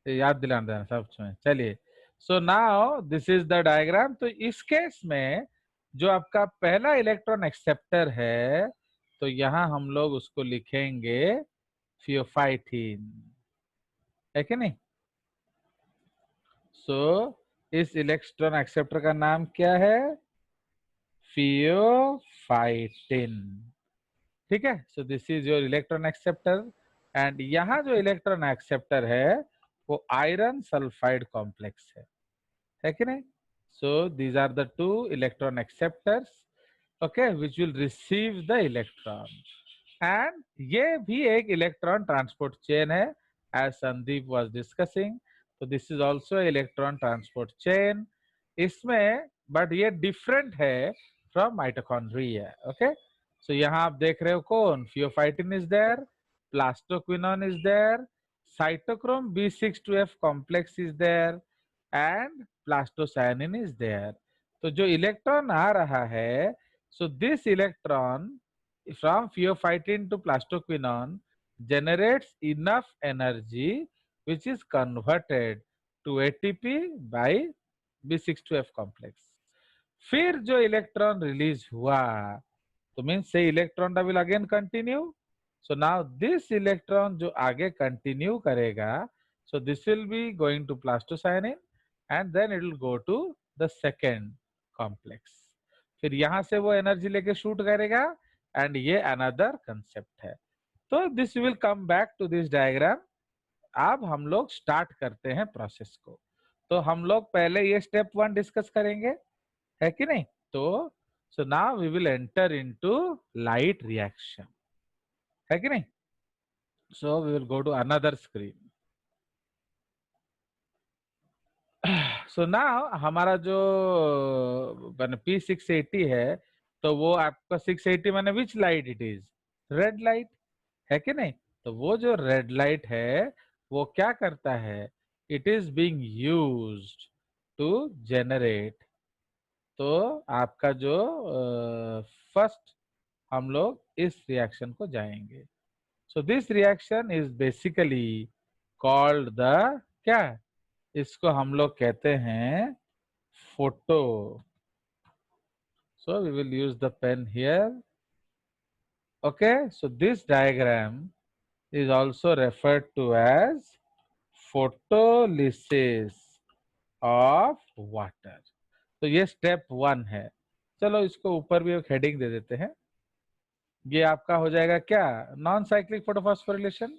याद दिलाना देना सब में। चलिए, सो now this is the diagram. तो इस केस में जो आपका पहला इलेक्ट्रॉन एक्सेप्टर है, तो यहाँ हम लोग उसको लिखेंगे थियोफाइटिन, है कि नहीं। सो इस इलेक्ट्रॉन एक्सेप्टर का नाम क्या है, थियोफाइटिन। ठीक है, so this is your electron acceptor. And यहाँ जो इलेक्ट्रॉन एक्सेप्टर है वो आयरन सल्फाइड कॉम्प्लेक्स है कि नहीं। So these are the two electron acceptors, okay, which will receive the electron. And ये भी एक इलेक्ट्रॉन ट्रांसपोर्ट चेन है, एज संदीप वाज डिस्कसिंग। तो this is also electron transport chain इसमें, बट ये डिफरेंट है फ्रॉम माइटोकॉन्ड्रिया। ओके, सो यहाँ आप देख रहे हो कौन, pheophytin is there, plastoquinone is there, cytochrome B62F complex is there, and plastocyanin is there. तो जो इलेक्ट्रॉन आ रहा है, so this electron from pheophytin to plastoquinone generates enough energy which is converted to ATP by B62F complex. फिर जो electron release हुआ, तो means से electron will again continue. So now this electron जो आगे कंटिन्यू करेगा, so this will be going to plastocyanin and then it will go to the second complex. फिर यहां से वो एनर्जी लेके शूट करेगा, एंड ये अनदर कंसेप्ट है। तो this will come back to this diagram. अब हम लोग स्टार्ट करते हैं प्रोसेस को। तो हम लोग पहले ये स्टेप 1 डिस्कस करेंगे, है कि नहीं। तो so now we will enter into light reaction, है कि नहीं। So we will go to another screen. So now हमारा जो P680 है, तो वो आपका 680 माने which light it is, red light, है कि नहीं। तो वो जो रेड लाइट है वो क्या करता है, it is being used to generate. तो आपका जो फर्स्ट हम लोग इस रिएक्शन को जाएंगे। So this reaction is basically called the, क्या, इसको हम लोग कहते हैं photo. So we will use the pen here. Okay, so this diagram is also referred to as photolysis of water। तो ये स्टेप 1 है। चलो इसको ऊपर भी एक हेडिंग दे देते हैं। ये आपका हो जाएगा क्या, नॉन साइक्लिक फोटोफॉस्फोरिलेशन,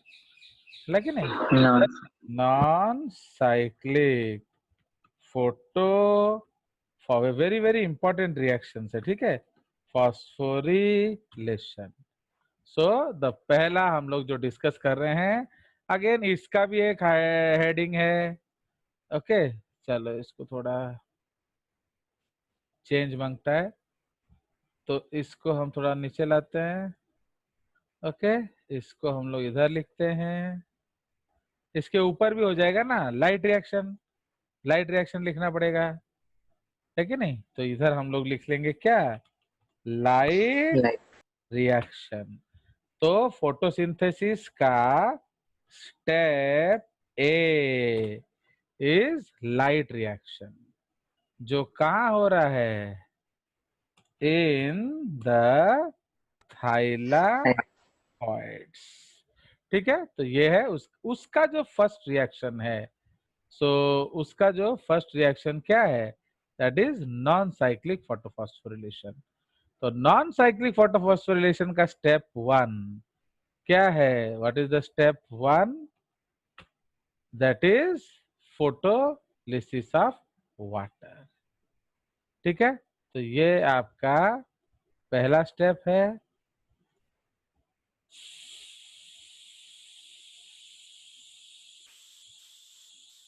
लेकिन नहीं, non non cyclic photo, very very important reaction है, ठीक है, फॉस्फोरिलेशन। सो द पहला हम लोग जो डिस्कस कर रहे हैं, अगेन इसका भी एक हेडिंग है। ओके, चलो इसको थोड़ा चेंज मांगता है, तो इसको हम थोड़ा नीचे लाते हैं। ओके, इसको हम लोग इधर लिखते हैं। इसके ऊपर भी हो जाएगा ना लाइट रिएक्शन, लाइट रिएक्शन लिखना पड़ेगा, है कि नहीं। तो इधर हम लोग लिख लेंगे क्या, लाइट लाइट रिएक्शन। तो फोटोसिंथेसिस का step A is light reaction, जो कहाँ हो रहा है, इन द थाइलाकॉइड्स। ठीक है, तो ये है उसका जो फर्स्ट रिएक्शन है। सो उसका जो फर्स्ट रिएक्शन क्या है, that is non cyclic photophosphorylation. तो नॉन साइक्लिक फोटोफॉस्फोरिलेशन का स्टेप 1 क्या है, what is the step 1, that is photolysis of water. ठीक है, तो ये आपका पहला स्टेप है।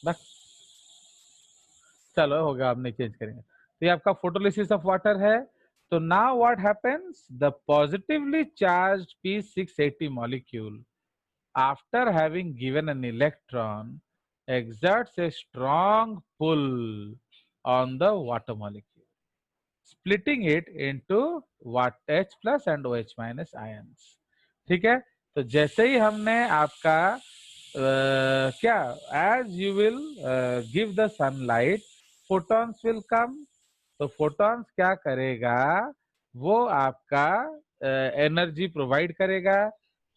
बस, चलो होगा, आप नहीं चेंज करेंगे। तो ये आपका फोटोलिसिस ऑफ वाटर है। तो now what happens, the positively charged P680 molecule after having given an electron exerts a strong pull on the water molecule, splitting it into what H plus and OH minus ions। ठीक है, तो जैसे ही हमने आपका क्या, as you will give the sunlight, photons will come. तो photons क्या करेगा, वो आपका एनर्जी प्रोवाइड करेगा।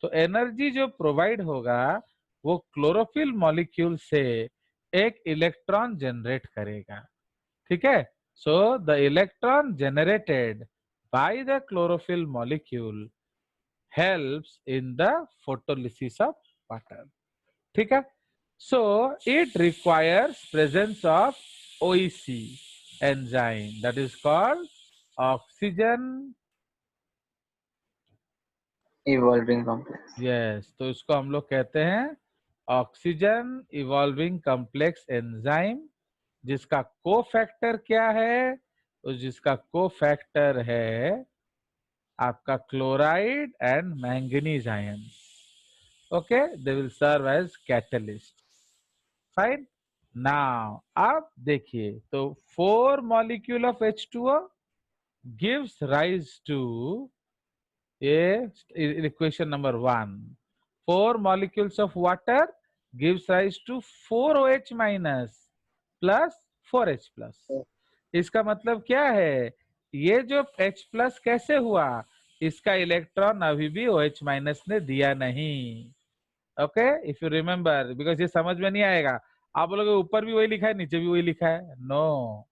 तो एनर्जी जो प्रोवाइड होगा वो क्लोरोफिल मॉलिक्यूल से एक इलेक्ट्रॉन जनरेट करेगा, ठीक है। So the electron generated by the chlorophyll molecule helps in the photolysis of water, ठीक है। So it requires presence of OEC enzyme, that is called oxygen evolving complex. yes, तो इसको हम लोग कहते हैं ऑक्सीजन इवॉल्विंग कॉम्प्लेक्स एंजाइम, जिसका cofactor क्या है, तो जिसका कोफैक्टर है आपका chloride and manganese ions. Okay, they will serve as catalyst, fine. Now आप देखिए, तो 4 molecule of H2O gives rise to equation number 1। 4 molecules of water gives rise to 4OH minus plus 4H plus। इसका मतलब क्या है, ये जो H plus कैसे हुआ, इसका इलेक्ट्रॉन अभी भी OH माइनस ने दिया नहीं। Okay, if you remember, because ये समझ में नहीं आएगा। आप बोलोगे ऊपर भी वही लिखा है नीचे भी वही लिखा है, नो।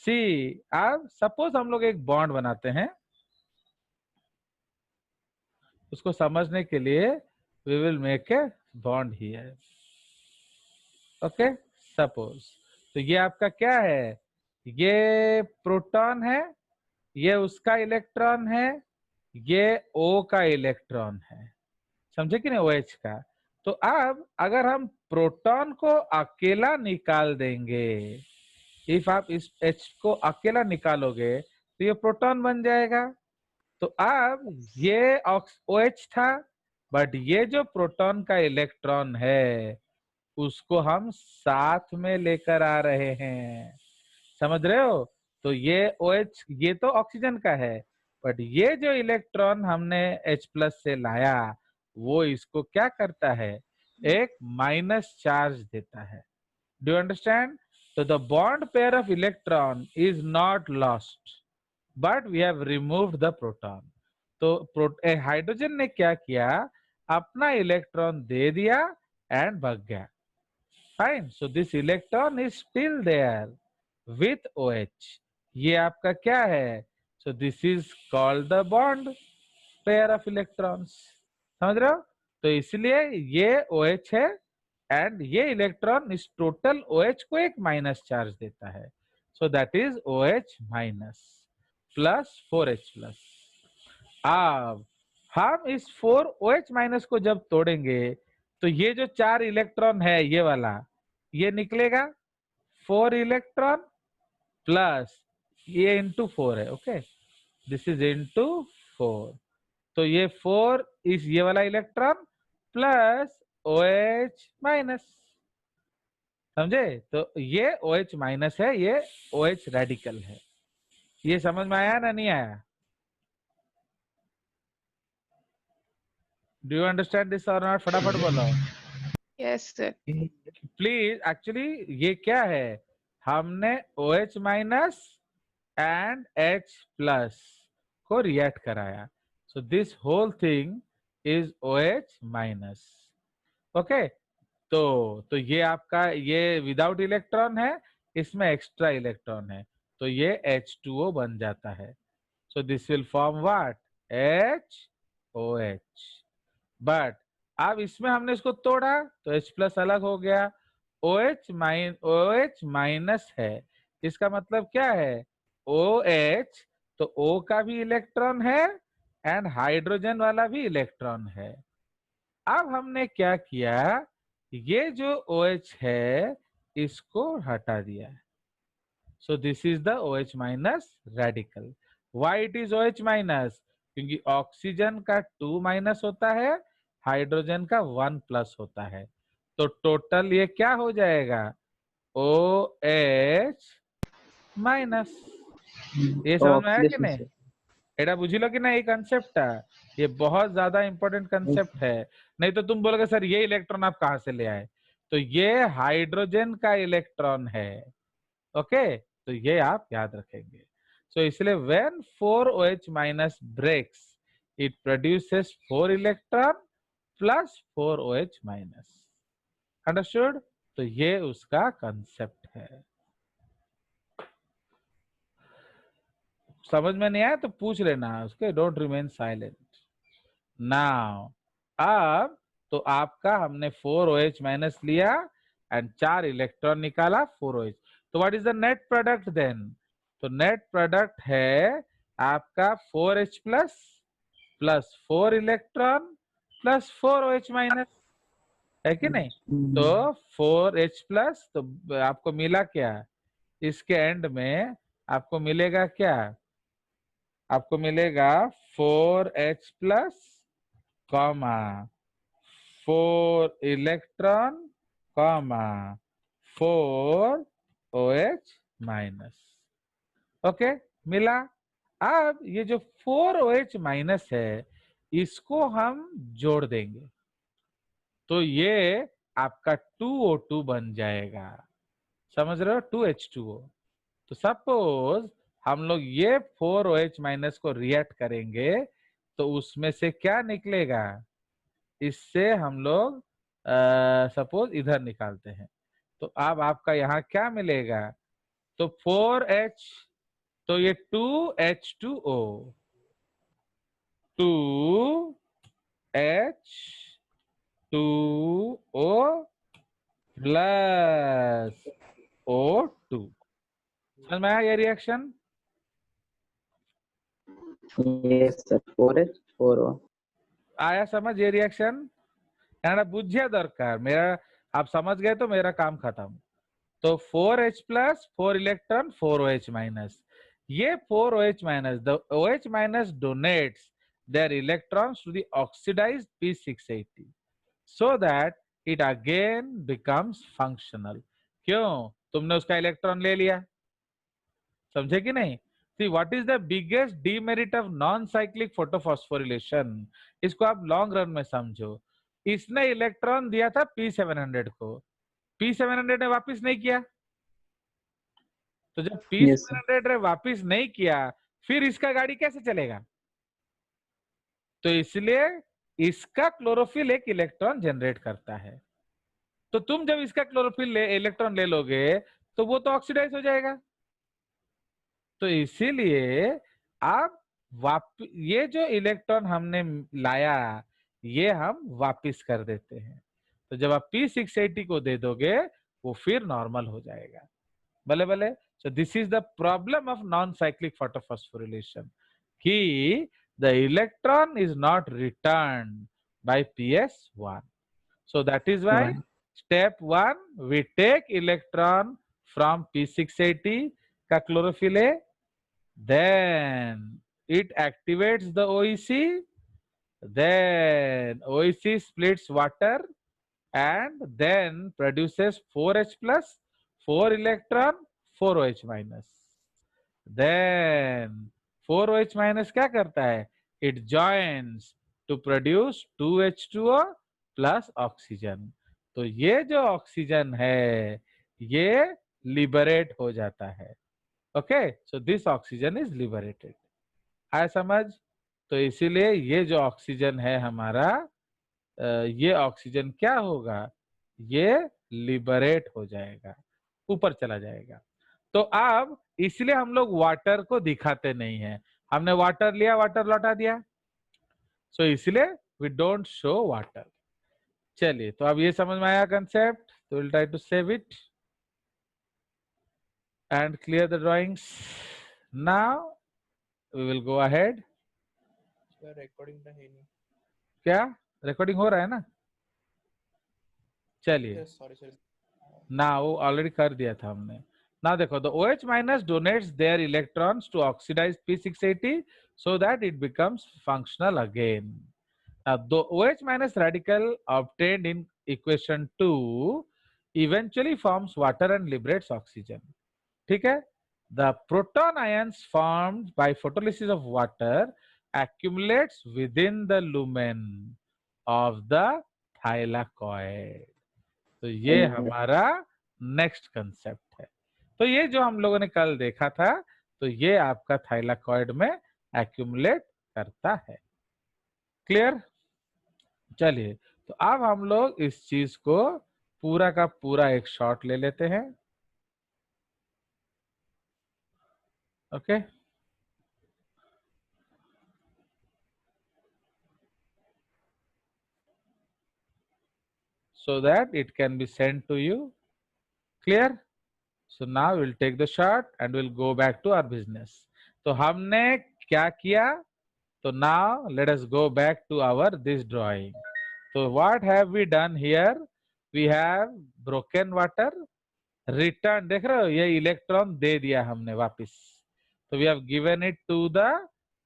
सी, अब सपोज हम लोग एक बॉन्ड बनाते हैं, उसको समझने के लिए we will make a bond here. Okay, suppose, तो ये आपका क्या है, ये प्रोटॉन है, ये उसका इलेक्ट्रॉन है, ये O का इलेक्ट्रॉन है, समझे कि नहीं, OH का। तो अब अगर हम प्रोटॉन को अकेला निकाल देंगे, इफ आप इस H को अकेला निकालोगे तो ये प्रोटॉन बन जाएगा। तो अब ये OH था, बट ये जो प्रोटॉन का इलेक्ट्रॉन है उसको हम साथ में लेकर आ रहे हैं, समझ रहे हो। तो ये OH, ये तो ऑक्सीजन का है, बट ये जो इलेक्ट्रॉन हमने H प्लस से लाया वो इसको क्या करता है, एक माइनस चार्ज देता है। Do you understand. तो the bond pair of electron is not lost, but we have removed the proton. तो हाइड्रोजन ने क्या किया, अपना इलेक्ट्रॉन दे दिया एंड भाग गया, fine. So this electron is still there with OH। ये आपका क्या है, so this is called the bond pair of electrons, समझ रहे हो। तो इसलिए ये OH है एंड ये इलेक्ट्रॉन इस टोटल OH को एक माइनस चार्ज देता है, so that is OH minus plus 4H plus. अब हम इस 4OH माइनस को जब तोड़ेंगे तो ये जो 4 इलेक्ट्रॉन है ये वाला, ये निकलेगा 4 इलेक्ट्रॉन प्लस ये इंटू 4 है, ओके, दिस इज इंटू 4। तो ये 4 इस ये वाला इलेक्ट्रॉन प्लस OH माइनस, समझे। तो ये OH माइनस है, ये OH रेडिकल है। ये समझ में आया ना, नहीं आया। डू यू अंडरस्टैंड दिस और नॉट, फटाफट बोलो। Yes, sir. प्लीज, एक्चुअली ये क्या है, हमने OH minus and H plus को रिएक्ट कराया, so this whole thing is OH minus, okay. तो ये आपका ये विदाउट इलेक्ट्रॉन है, इसमें एक्स्ट्रा इलेक्ट्रॉन है, तो ये H2O बन जाता है। So this will form what, HOH। But अब इसमें हमने इसको तोड़ा तो H प्लस अलग हो गया, OH माइनस है, इसका मतलब क्या है, OH, तो O का भी इलेक्ट्रॉन है एंड हाइड्रोजन वाला भी इलेक्ट्रॉन है। अब हमने क्या किया, ये जो OH है इसको हटा दिया, सो this is the OH minus radical. Why it is OH minus, क्योंकि ऑक्सीजन का 2 माइनस होता है, हाइड्रोजन का 1 प्लस होता है, तो टोटल ये क्या हो जाएगा, OH माइनस। ये समझ में आया कि नहीं, एटा बुझिलो कि ना ये कंसेप्ट ये बहुत ज्यादा इंपॉर्टेंट कंसेप्ट है। नहीं तो तुम बोलोगे सर ये इलेक्ट्रॉन आप कहाँ से ले आए, तो ये हाइड्रोजन का इलेक्ट्रॉन है। ओके, तो ये आप याद रखेंगे। सो इसलिए when 4OH minus breaks it produces 4 electron plus 4OH minus. Understood? तो ये उसका कंसेप्ट है। समझ में नहीं आया तो पूछ लेना उसके, डोंट रिमेन साइलेंट। नाउ अब तो आपका हमने 4OH माइनस लिया एंड 4 इलेक्ट्रॉन निकाला 4OH। तो what is the net product then? तो नेट प्रोडक्ट है आपका 4H plus plus 4 electron plus 4OH minus, है कि नहीं? तो 4H प्लस, तो आपको मिला क्या इसके एंड में? आपको मिलेगा क्या? आपको मिलेगा 4H plus comma 4 electron comma 4OH minus. Okay, मिला। अब ये जो 4OH माइनस है इसको हम जोड़ देंगे तो ये आपका 2O2 बन जाएगा। समझ रहे हो? 2H2O। तो सपोज हम लोग ये 4OH माइनस को रिएक्ट करेंगे तो उसमें से क्या निकलेगा? इससे हम लोग सपोज इधर निकालते हैं तो अब आपका यहाँ क्या मिलेगा? तो 4H, तो ये 2H2O, 2H2O प्लस O2। समझ में आया ये reaction? Yes, sir. 4H, 4O. आया समझ ये रिएक्शन? यानी बुझे दरकार मेरा, आप समझ गए तो मेरा काम खत्म। तो 4H plus 4 electron 4OH minus, ये 4OH minus, the OH minus donates their electrons to the oxidized P680 so that it again becomes functional। क्यों? तुमने उसका इलेक्ट्रॉन ले लिया, समझे कि नहीं? See, what is the biggest demerit of non-cyclic photophosphorylation? इसको आप लॉन्ग रन में समझो। इसने इलेक्ट्रॉन दिया था P700 को, P700 ने वापस नहीं किया, तो जब Yes, sir. P700 ने वापस नहीं किया फिर इसका गाड़ी कैसे चलेगा? तो इसलिए इसका क्लोरोफिल एक इलेक्ट्रॉन जनरेट करता है। तो तुम जब इसका क्लोरोफिल इलेक्ट्रॉन ले लोगे तो वो तो ऑक्सीडाइज हो जाएगा। तो इसीलिए आप ये जो इलेक्ट्रॉन हमने लाया ये हम वापस कर देते हैं। तो जब आप P680 को दे दोगे वो फिर नॉर्मल हो जाएगा। भले भले। So this is the problem of non-cyclic photophosphorylation कि the electron is not returned by PS1. So that is why Right. step 1 we take electron from P680 का chlorophyll A, then it activates the OEC, then OEC splits water and then produces 4H plus 4 electron 4OH minus। Then 4OH minus क्या करता है? It joins to produce 2H2O plus oxygen। तो ये जो oxygen है ये liberate हो जाता है। Okay, so this oxygen is liberated. आया समझ? तो इसीलिए ये जो ऑक्सीजन है हमारा, ये ऑक्सीजन क्या होगा? ये लिबरेट हो जाएगा, ऊपर चला जाएगा। तो अब इसलिए हम लोग वाटर को दिखाते नहीं है। हमने वाटर लिया, वाटर लौटा दिया, सो इसलिए वी डोंट शो वाटर। चलिए, तो अब ये समझ में आया कंसेप्ट, तो will try to save it and clear the drawings. Now we will go ahead. Recording तो है नहीं। क्या रिकॉर्डिंग हो रहा है ना? चलिए, सॉरी सॉरी। ना वो ऑलरेडी कर दिया था हमने। ना देखो, the OH minus donates their electrons to oxidized P680 so that it becomes functional again. Now the OH minus radical obtained in equation 2 eventually forms water and liberates oxygen। ठीक है? the proton ions formed by photolysis of water accumulates within the lumen of the thylakoid. तो ये हमारा next concept है। तो ये जो हम लोगों ने कल देखा था, तो ये आपका थाइलाकॉइड में एक्यूमुलेट करता है। क्लियर? चलिए, तो अब हम लोग इस चीज को पूरा का पूरा एक शॉट ले लेते हैं। Okay, so that it can be sent to you. Clear? So now we'll take the shot and we'll go back to our business. तो हमने क्या किया? तो now let us go back to our this drawing. So what have we done here? We have broken water, return, देख रहे हो, ये electron दे दिया हमने वापस। तो we have given it to the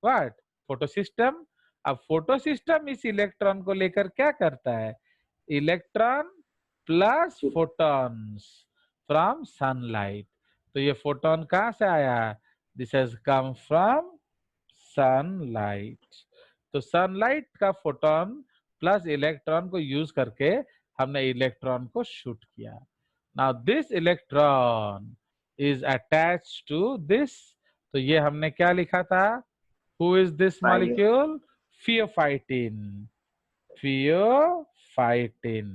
what? photosystem. अब photosystem इस इलेक्ट्रॉन को लेकर क्या करता है? Electron plus photons from sunlight. तो ये फोटोन कहां से आया? This has come from sunlight. तो सनलाइट का फोटोन प्लस इलेक्ट्रॉन को यूज करके हमने इलेक्ट्रॉन को शूट किया। Now this electron is attached to this. तो ये हमने क्या लिखा था? Who is this molecule? Pheophytin. Pheophytin.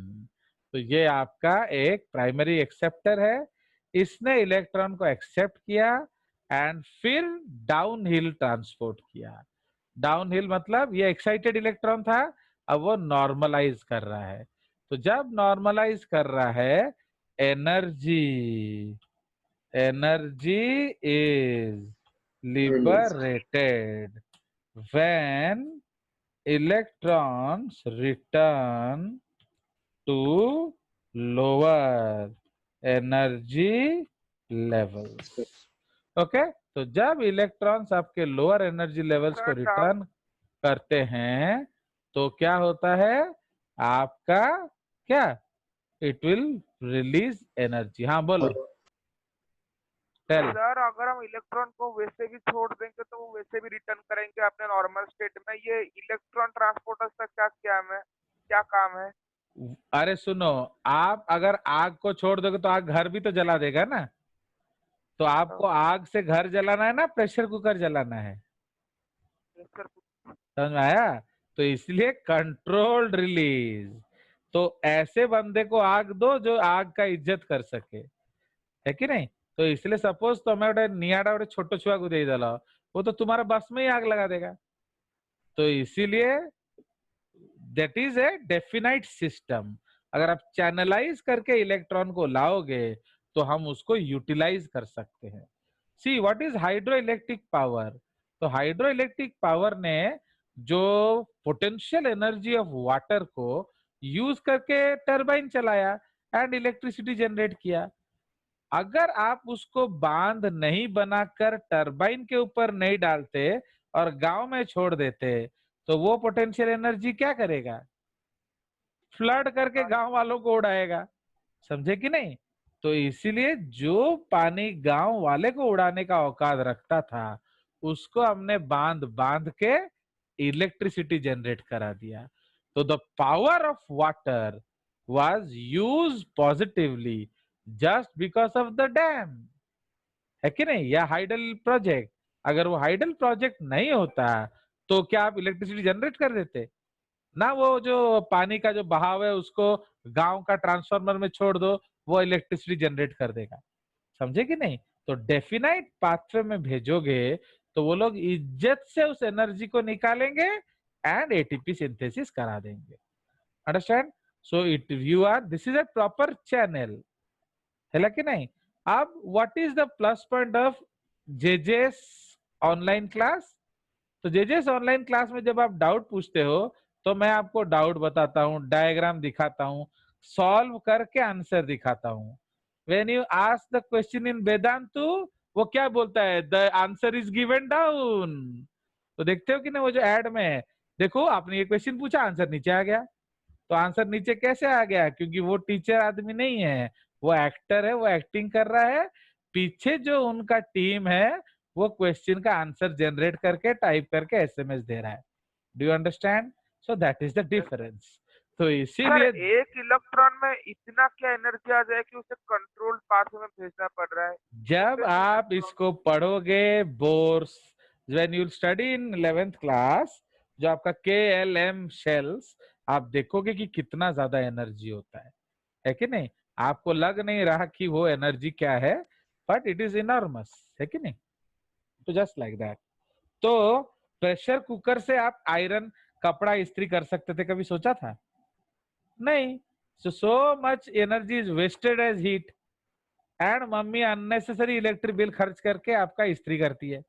तो ये आपका एक प्राइमरी एक्सेप्टर है। इसने इलेक्ट्रॉन को एक्सेप्ट किया एंड फिर डाउन हिल ट्रांसपोर्ट किया। डाउन हिल मतलब ये एक्साइटेड इलेक्ट्रॉन था, अब वो नॉर्मलाइज कर रहा है। तो जब नॉर्मलाइज कर रहा है, energy is liberated when electrons return to lower energy levels. Okay, तो जब इलेक्ट्रॉन्स आपके लोअर एनर्जी लेवल्स को रिटर्न करते हैं तो क्या होता है आपका? क्या? It will release energy. हाँ बोलो। सर अगर हम इलेक्ट्रॉन को वैसे भी छोड़ देंगे तो वो वैसे भी रिटर्न करेंगे अपने नॉर्मल स्टेट में। ये इलेक्ट्रॉन ट्रांसपोर्टर्स का क्या काम है? अरे सुनो, आप अगर आग को छोड़ दोगे तो आग घर भी तो जला देगा ना। तो आपको आग से घर जलाना है ना प्रेशर कुकर जलाना है? समझ में आया? तो इसलिए कंट्रोल्ड रिलीज। तो ऐसे बंदे को आग दो जो आग का इज्जत कर सके, है कि नहीं? तो इसलिए सपोज तो मैं नियाड़ा और छोटो छुआ को दे डाला, वो तो तुम्हारा बस में ही आग लगा देगा। तो इसीलिए that is a definite system. अगर आप चैनलाइज करके इलेक्ट्रॉन को लाओगे तो हम उसको यूटिलाइज कर सकते हैं। See what is hydro electric power? तो हाइड्रो इलेक्ट्रिक पावर ने जो पोटेंशियल एनर्जी ऑफ वाटर को यूज करके टरबाइन चलाया एंड इलेक्ट्रिसिटी जनरेट किया। अगर आप उसको बांध नहीं बनाकर टरबाइन के ऊपर नहीं डालते और गांव में छोड़ देते तो वो पोटेंशियल एनर्जी क्या करेगा? फ्लड करके गांव वालों को उड़ाएगा। समझे कि नहीं? तो इसीलिए जो पानी गांव वाले को उड़ाने का औकात रखता था उसको हमने बांध बांध के इलेक्ट्रिसिटी जनरेट करा दिया। तो the power of water was used positively just because of the dam, है कि नहीं? या हाइडल प्रोजेक्ट। अगर वो हाइडल प्रोजेक्ट नहीं होता तो क्या आप इलेक्ट्रिसिटी जनरेट कर देते? ना वो जो पानी का जो बहाव है उसको गांव का ट्रांसफार्मर में छोड़ दो, वो इलेक्ट्रिसिटी जनरेट कर देगा। समझे कि नहीं? तो डेफिनाइट पाथवे में भेजोगे तो वो लोग इज्जत से उस एनर्जी को निकालेंगे एंड एटीपी सिंथेसिस करा देंगे। Understand? So it you are this is a proper channel, है कि नहीं? अब what is the plus point of जेजेस ऑनलाइन क्लास? तो जेजेस ऑनलाइन क्लास में जब आप डाउट पूछते हो तो मैं आपको डाउट बताता हूँ, डायग्राम दिखाता हूँ, सॉल्व करके आंसर दिखाता हूँ। When you ask the question in Vedantu, वो क्या बोलता है? The answer is given down. तो देखते हो कि ना वो जो ऐड में है, देखो आपने ये क्वेश्चन पूछा, आंसर नीचे आ गया। तो आंसर नीचे कैसे आ गया? क्योंकि वो टीचर आदमी नहीं है, वो एक्टर है, वो एक्टिंग कर रहा है। पीछे जो उनका टीम है वो क्वेश्चन का आंसर जनरेट करके टाइप करके एसएमएस दे रहा है। Do you understand? So that is the difference. तो सर इसीलिए एक इलेक्ट्रॉन में इतना क्या एनर्जी आ जाए कि उसे कंट्रोल्ड पाथ में भेजना पड़ रहा है? जब आप इसको पढ़ोगे बोर्स, when you study in 11th class, जो आपका KLM शेल्स, आप देखोगे कि कितना ज्यादा एनर्जी होता है कि नहीं? आपको लग नहीं रहा कि वो एनर्जी क्या है, बट इट इज इनॉर्मस, है कि नहीं? तो जस्ट लाइक दैट। तो प्रेशर कुकर से आप आयरन कपड़ा इस्त्री कर सकते थे, कभी सोचा था? नहीं। So much energy is wasted as heat, and mummy unnecessary electric bill खर्च करके आपका इस्त्री करती है।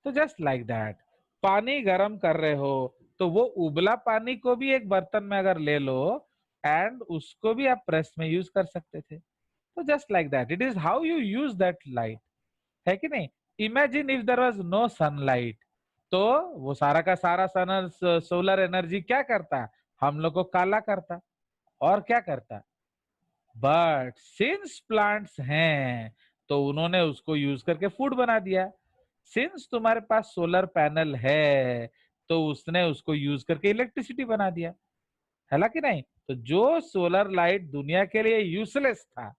तो जस्ट लाइक दैट, पानी गर्म कर रहे हो तो वो उबला पानी को भी एक बर्तन में अगर ले लो एंड उसको भी आप प्रेस में यूज कर सकते थे। तो just like that, it is how you use that light, है कि नहीं? Imagine if there was no sunlight, तो वो सारा का सारा सोलर एनर्जी क्या करता? हम लोग को काला करता और क्या करता? बट सिंस प्लांट्स हैं तो उन्होंने उसको यूज करके फूड बना दिया। सिंस तुम्हारे पास सोलर पैनल है तो उसने उसको यूज करके इलेक्ट्रिसिटी बना दिया, है ना कि नहीं? तो जो सोलर लाइट दुनिया के लिए यूजलेस था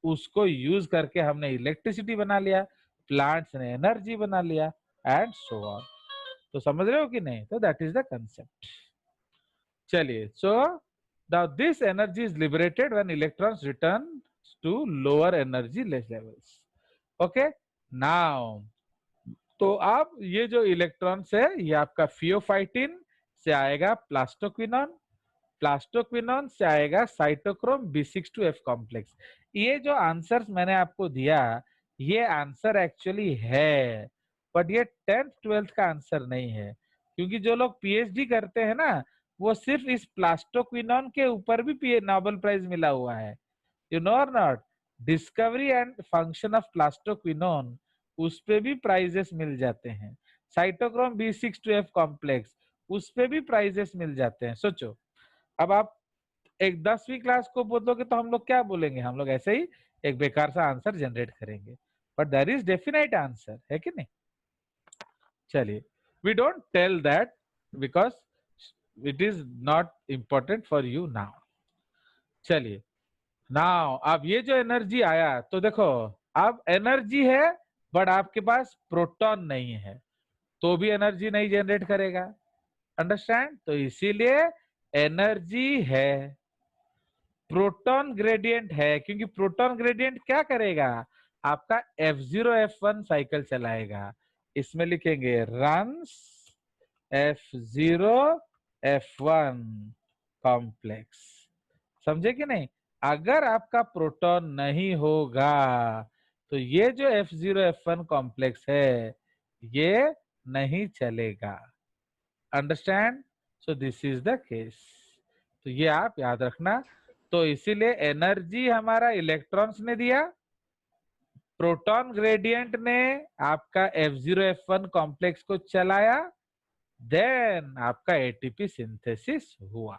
उसको यूज करके हमने इलेक्ट्रिसिटी बना लिया, प्लांट्स ने एनर्जी बना लिया, एंड सो ऑन। तो समझ रहे हो कि नहीं? तो दैट इज द कंसेप्ट। चलिए, सो now this energy is liberated when electrons return to lower energy levels. Okay, now तो अब ये जो इलेक्ट्रॉन्स है ये आपका फियोफाइटिन से आएगा प्लास्टोक्विनोन, प्लास्टोक्विनोन से आएगा साइटोक्रोम B6-F कॉम्प्लेक्स। ये जो आंसर्स मैंने आपको दिया ये आंसर एक्चुअली है, बट ये 10th 12th का आंसर नहीं है, क्योंकि जो लोग PhD करते हैं ना वो सिर्फ इस प्लास्टोक्विनोन के ऊपर भी नोबेल प्राइज मिला हुआ है। यू नो और not? Discovery and function of plastoquinone, उस पे भी प्राइजेस मिल जाते हैं। साइटोक्रोम B6-F कॉम्प्लेक्स, उस पे भी प्राइजेस मिल जाते हैं। सोचो, अब आप एक 10वीं क्लास को बोलोगे तो हम लोग क्या बोलेंगे? हम लोग ऐसे ही एक बेकार सा आंसर जनरेट करेंगे, but there is definite answer, है कि नहीं? चलिए, we don't tell that because it is not important for you now. चलिए, नाउ अब ये जो एनर्जी आया तो देखो, अब एनर्जी है बट आपके पास प्रोटॉन नहीं है तो भी एनर्जी नहीं जनरेट करेगा। अंडरस्टैंड? तो इसीलिए एनर्जी है, प्रोटॉन ग्रेडियंट है, क्योंकि प्रोटॉन ग्रेडियंट क्या करेगा? आपका F0 F1 साइकिल चलाएगा। इसमें लिखेंगे रन्स F0 F1 कॉम्प्लेक्स। समझे कि नहीं? अगर आपका प्रोटॉन नहीं होगा तो ये जो F0 F1 कॉम्प्लेक्स है ये नहीं चलेगा। Understand? So this is the case. तो ये आप याद रखना। तो इसीलिए एनर्जी हमारा इलेक्ट्रॉन्स ने दिया, प्रोटॉन ग्रेडियंट ने आपका F0 F1 कॉम्प्लेक्स को चलाया, देन आपका एटीपी सिंथेसिस हुआ।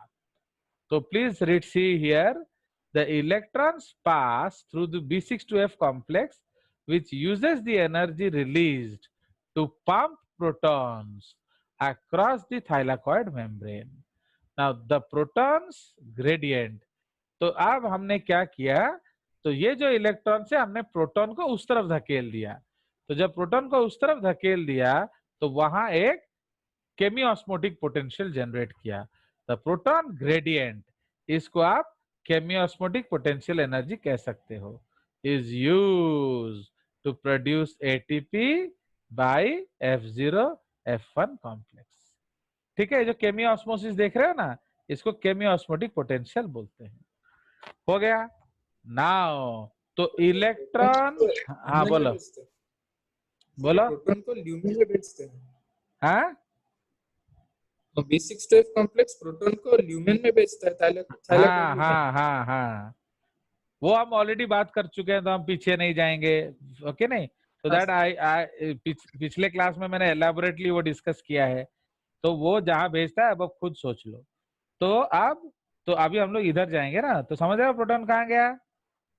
तो please read see here, the electrons pass through the B6-F complex which uses the energy released to pump protons across the thylakoid membrane. Now the protons gradient, तो अब हमने क्या किया? तो ये जो इलेक्ट्रॉन से हमने प्रोटॉन को उस तरफ धकेल दिया, तो जब प्रोटॉन को उस तरफ धकेल दिया तो वहां एक केमियोस्मोटिक पोटेंशियल जनरेट किया। द प्रोटॉन ग्रेडियंट, इसको आप केमियोस्मोटिक पोटेंशियल एनर्जी कह सकते हो, is used to produce ATP by F0 F1 complex. ठीक है, जो केमियोस्मोसिस देख रहे हो ना, इसको केमियोस्मोटिक पोटेंशियल बोलते हैं। हो गया? नाउ तो इलेक्ट्रॉन, हाँ बोलो बोलो। प्रोटॉन को ल्यूमेन में भेजते हैं। हाँ, तो B6-F कॉम्प्लेक्स प्रोटॉन को ल्यूमेन में भेजता है, हाँ हाँ हाँ हाँ, वो हम ऑलरेडी बात कर चुके हैं तो हम पीछे नहीं जाएंगे। ओके नहीं? तो दैट आई पिछले क्लास में मैंने एलैबोरेटली वो डिस्कस किया है, तो वो जहां भेजता है अब आप खुद सोच लो। तो अब तो अभी हम लोग इधर जाएंगे ना, तो समझ रहे हो प्रोटॉन कहाँ गया?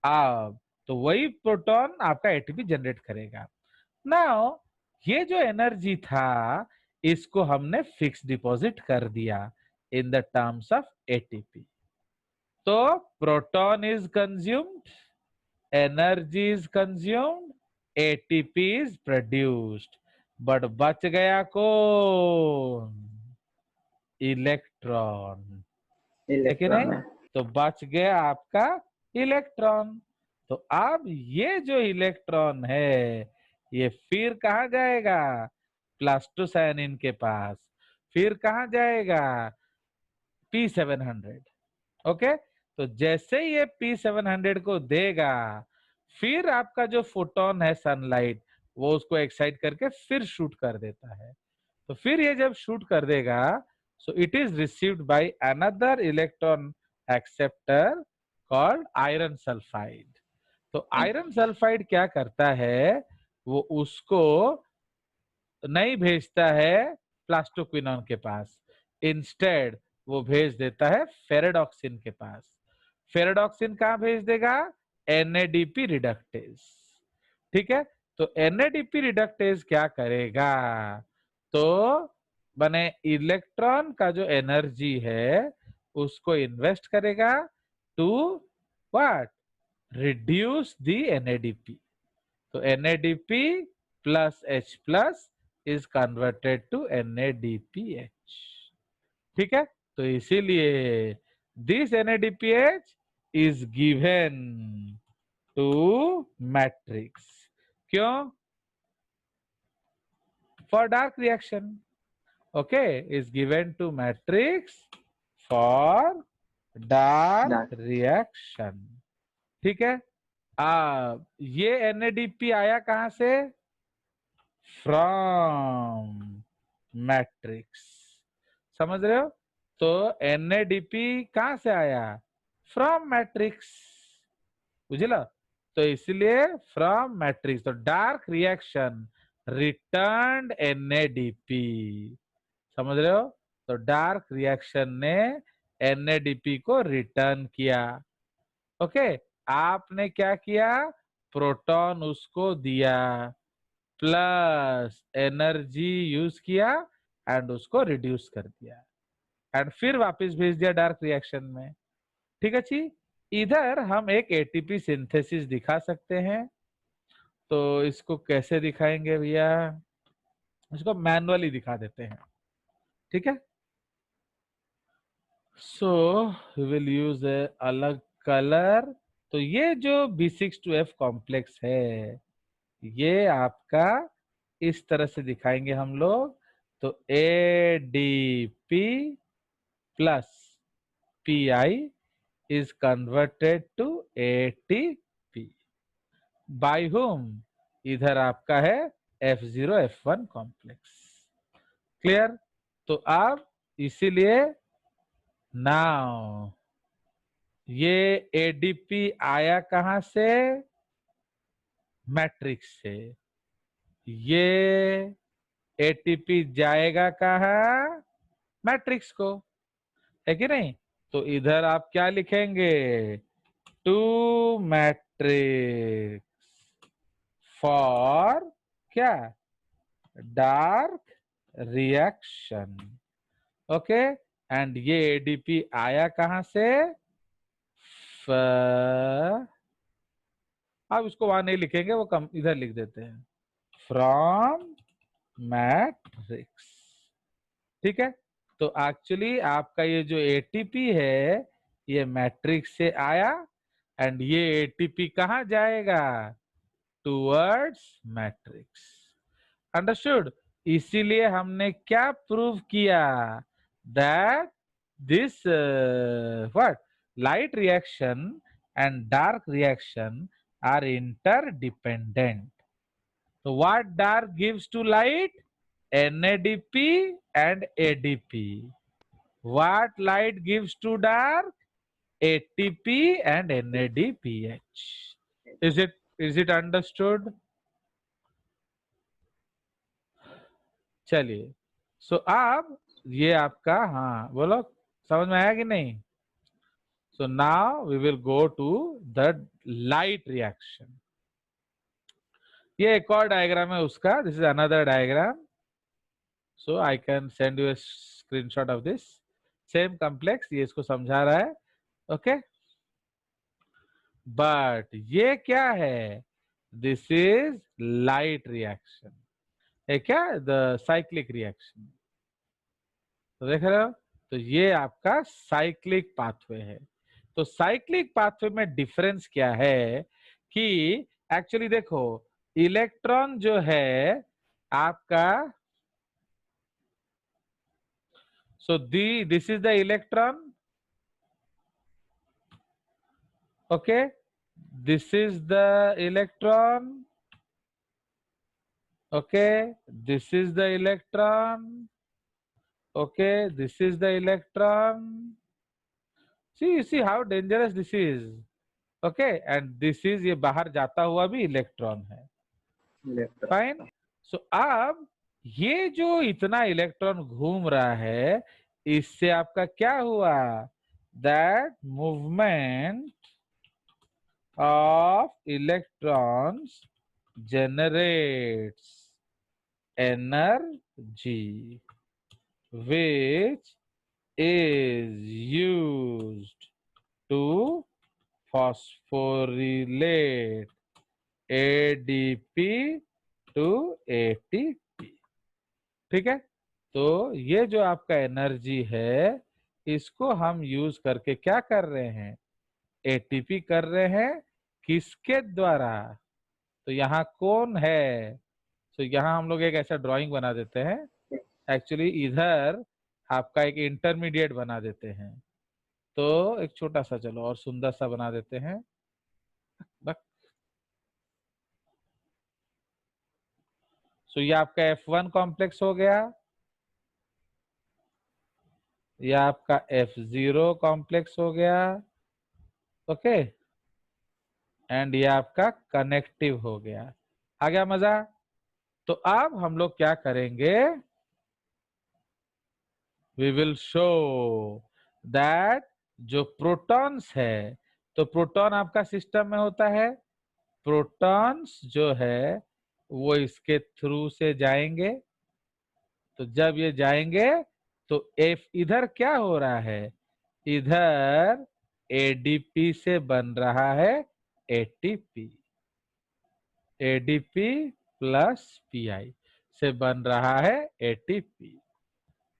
अब तो वही प्रोटॉन आपका एटीपी जनरेट करेगा। नाउ ये जो एनर्जी था इसको हमने फिक्स डिपॉजिट कर दिया in the terms of ATP. तो proton is consumed, energy is consumed, ATP is produced, but बच गया कौन? इलेक्ट्रॉन, है कि नहीं? इलेक्ट्रॉन है। तो बच गया आपका इलेक्ट्रॉन। तो अब ये जो इलेक्ट्रॉन है ये फिर कहाँ जाएगा? प्लास्टोसायनिन के पास। फिर कहाँ जाएगा? P700। ओके, तो जैसे ये P700 को देगा फिर आपका जो फोटोन है सनलाइट वो उसको एक्साइट करके फिर शूट कर देता है। तो फिर ये जब शूट कर देगा so it is received by another electron acceptor called iron sulfide। तो आयरन सल्फाइड क्या करता है? वो उसको नहीं भेजता है प्लास्टोक्विनोन के पास, इंस्टेड वो भेज देता है फेरेडॉक्सिन के पास। फेरेडॉक्सिन कहाँ भेज देगा? NADP reductase. ठीक है, तो NADP रिडक्टेज क्या करेगा? तो बने इलेक्ट्रॉन का जो एनर्जी है उसको इन्वेस्ट करेगा to what? Reduce the NADP। तो NADP plus H plus is converted to NADPH। ठीक है, तो इसीलिए this NADPH is given to matrix। क्यों? For dark reaction। okay, is given to matrix for dark Dark। reaction। ठीक है, ये NADP आया कहां से? From matrix. समझ रहे हो? तो NADP कहां से आया? फ्रॉम मैट्रिक्स, बुझला? तो इसलिए फ्रॉम मैट्रिक्स, तो डार्क रिएक्शन रिटर्न NADP। समझ रहे हो? तो डार्क रिएक्शन ने NADP को रिटर्न किया। ओके, आपने क्या किया? प्रोटॉन उसको दिया प्लस एनर्जी यूज किया एंड उसको रिड्यूस कर दिया एंड फिर वापस भेज दिया डार्क रिएक्शन में। ठीक है जी। इधर हम एक एटीपी सिंथेसिस दिखा सकते हैं। तो इसको कैसे दिखाएंगे भैया? इसको मैनुअली दिखा देते हैं। ठीक है, सो वी विल यूज ए अलग कलर। तो ये जो B6F कॉम्प्लेक्स है ये आपका इस तरह से दिखाएंगे हम लोग। तो ADP plus PI is converted to ATP by whom? इधर आपका है F0F1 कॉम्प्लेक्स। क्लियर? तो अब इसीलिए नाउ ये ADP आया कहां से? मैट्रिक्स से। ये ATP जाएगा कहाँ? मैट्रिक्स को, है कि नहीं? तो इधर आप क्या लिखेंगे? टू मैट्रिक्स फॉर क्या? Dark reaction. ओके, एंड ये ADP आया कहां से? अब इसको वहां नहीं लिखेंगे, वो कम इधर लिख देते हैं, फ्रॉम मैट्रिक्स। ठीक है, तो एक्चुअली आपका ये जो ATP है ये मैट्रिक्स से आया एंड ये ATP कहाँ जाएगा? Towards matrix. अंडरस्टूड? इसीलिए हमने क्या प्रूव किया? That this what light reaction and dark reaction are interdependent. So what dark gives to light? NADP and ADP. What light gives to dark? ATP and NADPH. Is it understood? चलिए, सो अब ये आपका, हाँ बोलो, समझ में आया कि नहीं? So now we will go to the light reaction. ये एक और डायग्राम है उसका. This is another diagram. So I can send you a screenshot of this. Same complex. ये इसको समझा रहा है. Okay. But ये क्या है? This is light reaction. है क्या? The cyclic reaction. तो देख रहे हो? तो ये आपका साइक्लिक पाथवे है. तो साइक्लिक पाथवे में डिफरेंस क्या है कि एक्चुअली देखो इलेक्ट्रॉन जो है आपका, so this is the electron. Okay, this is the electron. Okay, this is the electron. Okay, this is the electron. See, you see how dangerous this is. Okay, and this is ये बाहर जाता हुआ भी electron है. Electron. Fine. सो अब ये जो इतना इलेक्ट्रॉन घूम रहा है, इससे आपका क्या हुआ? That movement of electrons generates energy which is used to phosphorylate ADP to ATP. ठीक है. तो ये जो आपका एनर्जी है इसको हम यूज करके क्या कर रहे हैं? एटीपी कर रहे हैं. किसके द्वारा? तो यहाँ कौन है? तो यहाँ हम लोग एक ऐसा ड्राइंग बना देते हैं. एक्चुअली इधर आपका एक इंटरमीडिएट बना देते हैं. तो एक छोटा सा चलो और सुंदर सा बना देते हैं. सो ये आपका F1 कॉम्प्लेक्स हो गया. ये आपका F0 कॉम्प्लेक्स हो गया. ओके. एंड ये आपका कनेक्टिव हो गया. आ गया मजा? तो अब हम लोग क्या करेंगे? वी विल शो दैट जो प्रोटॉन्स है, तो प्रोटॉन आपका सिस्टम में होता है. प्रोटॉन्स जो है वो इसके थ्रू से जाएंगे. तो जब ये जाएंगे तो F इधर क्या हो रहा है? इधर ADP से बन रहा है ATP. ADP प्लस PI से बन रहा है ATP.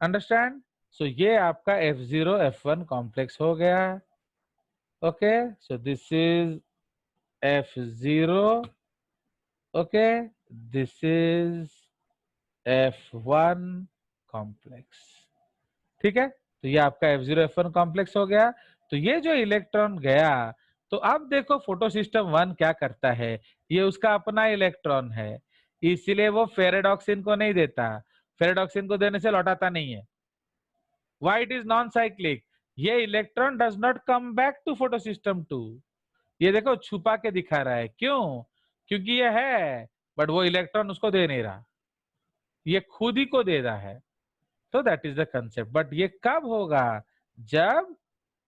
अंडरस्टैंड? सो ये आपका F0 F1 कॉम्प्लेक्स हो गया. Okay. So this is F0. Okay. This is F1 complex. ठीक है. तो ये आपका F0 F1 कॉम्प्लेक्स हो गया. तो ये जो इलेक्ट्रॉन गया, तो अब देखो फोटो सिस्टम 1 क्या करता है. ये उसका अपना इलेक्ट्रॉन है, इसलिए वो फेरेडॉक्सिन को नहीं देता. फेरेडॉक्सिन को देने से लौटाता नहीं है. Why it is non cyclic? ये electron does not come back to photo system 2. ये देखो छुपा के दिखा रहा है. क्यों? क्योंकि ये है बट वो इलेक्ट्रॉन उसको दे नहीं रहा, ये खुद ही को दे रहा है. तो that is the concept. But ये कब होगा? जब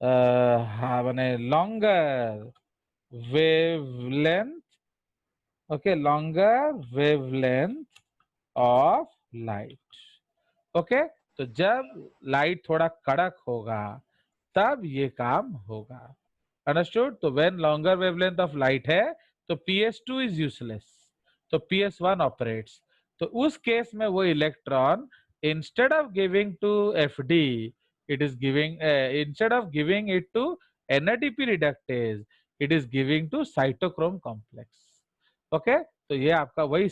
माने longer wavelength. Okay, longer wavelength of light. Okay. तो जब लाइट थोड़ा कड़क होगा तब ये काम होगा. अंडरस्टूड? तो when longer wavelength of light है तो PS2 इज यूजलेस, तो PS1 ऑपरेट्स. तो उस केस में वो electron instead of giving to FD, it is giving instead of giving it to NADP reductase, it is giving to cytochrome complex. Okay. तो ये आपका वही